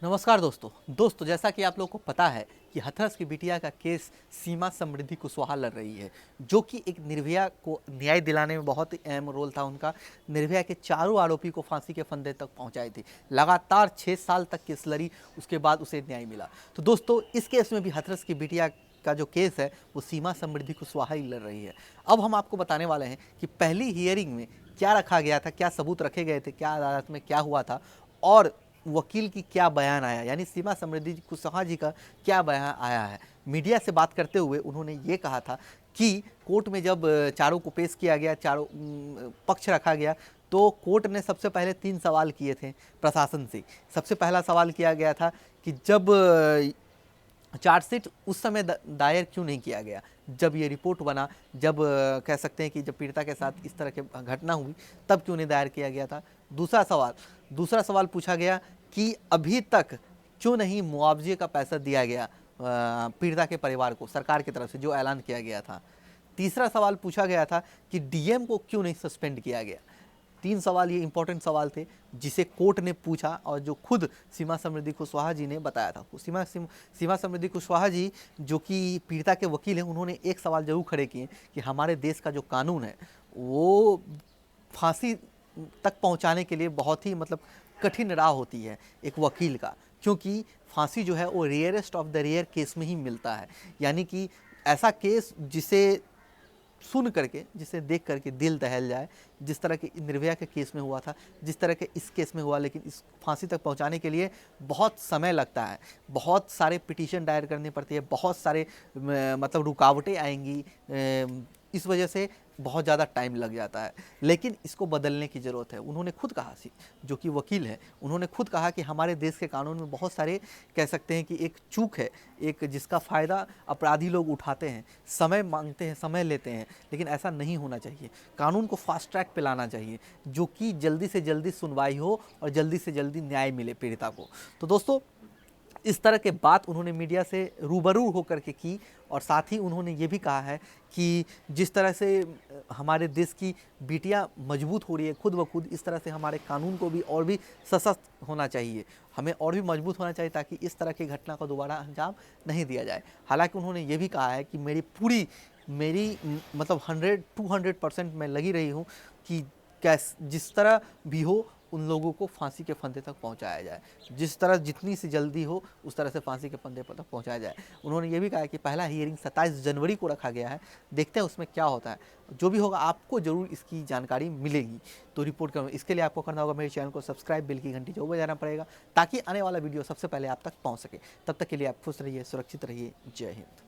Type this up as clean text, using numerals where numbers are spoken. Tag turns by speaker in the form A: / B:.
A: नमस्कार दोस्तों जैसा कि आप लोगों को पता है कि हथरस की बिटिया का केस सीमा समृद्धि कुशवाहा लड़ रही है, जो कि एक निर्भया को न्याय दिलाने में बहुत ही अहम रोल था उनका। निर्भया के चारों आरोपी को फांसी के फंदे तक पहुंचाई थी। लगातार 6 साल तक केस लड़ी, उसके बाद उसे न्याय मिला। तो दोस्तों, इस केस में भी हथरस की बिटिया का जो केस है वो सीमा समृद्धि कुशवाहा ही लड़ रही है। अब हम आपको बताने वाले हैं कि पहली हियरिंग में क्या रखा गया था, क्या सबूत रखे गए थे, क्या अदालत में क्या हुआ था और वकील की क्या बयान आया, यानी सीमा समृद्धि कुशवाहा जी का क्या बयान आया है। मीडिया से बात करते हुए उन्होंने ये कहा था कि कोर्ट में जब चारों को पेश किया गया, चारों पक्ष रखा गया, तो कोर्ट ने सबसे पहले 3 सवाल किए थे प्रशासन से। सबसे पहला सवाल किया गया था कि जब चार्जशीट उस समय दायर क्यों नहीं किया गया, जब ये रिपोर्ट बना, जब कह सकते हैं कि जब पीड़िता के साथ इस तरह की घटना हुई तब क्यों नहीं दायर किया गया था। दूसरा सवाल पूछा गया कि अभी तक क्यों नहीं मुआवजे का पैसा दिया गया पीड़िता के परिवार को सरकार की तरफ से, जो ऐलान किया गया था। तीसरा सवाल पूछा गया था कि डीएम को क्यों नहीं सस्पेंड किया गया। 3 सवाल ये इंपॉर्टेंट सवाल थे जिसे कोर्ट ने पूछा और जो खुद सीमा समृद्धि कुशवाहा जी ने बताया था। सीमा समृद्धि कुशवाहा जी, जो कि पीड़िता के वकील हैं, उन्होंने एक सवाल जरूर खड़े किए कि हमारे देश का जो कानून है वो फांसी तक पहुंचाने के लिए बहुत ही कठिन राह होती है एक वकील का, क्योंकि फांसी जो है वो rarest of the rare case में ही मिलता है। यानी कि ऐसा केस जिसे सुन करके, जिसे देख करके दिल दहल जाए, जिस तरह के निर्भया के केस में हुआ था, जिस तरह के इस केस में हुआ। लेकिन इस फांसी तक पहुंचाने के लिए बहुत समय लगता है, बहुत सारे पिटीशन दायर करनी पड़ती है, बहुत सारे रुकावटें आएंगी, इस वजह से बहुत ज़्यादा टाइम लग जाता है। लेकिन इसको बदलने की ज़रूरत है। उन्होंने खुद कहा, जो कि वकील है, उन्होंने खुद कहा कि हमारे देश के कानून में बहुत सारे, कह सकते हैं कि एक चूक है, एक जिसका फ़ायदा अपराधी लोग उठाते हैं, समय मांगते हैं, समय लेते हैं। लेकिन ऐसा नहीं होना चाहिए। कानून को फास्ट ट्रैक पे लाना चाहिए, जो कि जल्दी से जल्दी सुनवाई हो और जल्दी से जल्दी न्याय मिले पीड़िता को। तो दोस्तों, इस तरह के बात उन्होंने मीडिया से रूबरू होकर के की। और साथ ही उन्होंने ये भी कहा है कि जिस तरह से हमारे देश की बिटिया मजबूत हो रही है खुद ब खुद, इस तरह से हमारे कानून को भी और भी सशक्त होना चाहिए, हमें और भी मजबूत होना चाहिए, ताकि इस तरह की घटना को दोबारा अंजाम नहीं दिया जाए। हालांकि उन्होंने ये भी कहा है कि मेरी 100-200% मैं लगी रही हूँ कि जिस तरह भी हो उन लोगों को फांसी के फंदे तक पहुंचाया जाए, जिस तरह जितनी सी जल्दी हो उस तरह से फांसी के फंदे तक पहुंचाया जाए। उन्होंने ये भी कहा कि पहला हियरिंग 27 जनवरी को रखा गया है, देखते हैं उसमें क्या होता है। जो भी होगा आपको जरूर इसकी जानकारी मिलेगी, तो रिपोर्ट करूँगा। इसके लिए आपको करना होगा मेरे चैनल को सब्सक्राइब, बेल की घंटी जो बजाना पड़ेगा, ताकि आने वाला वीडियो सबसे पहले आप तक पहुँच सके। तब तक के लिए आप खुश रहिए, सुरक्षित रहिए। जय हिंद।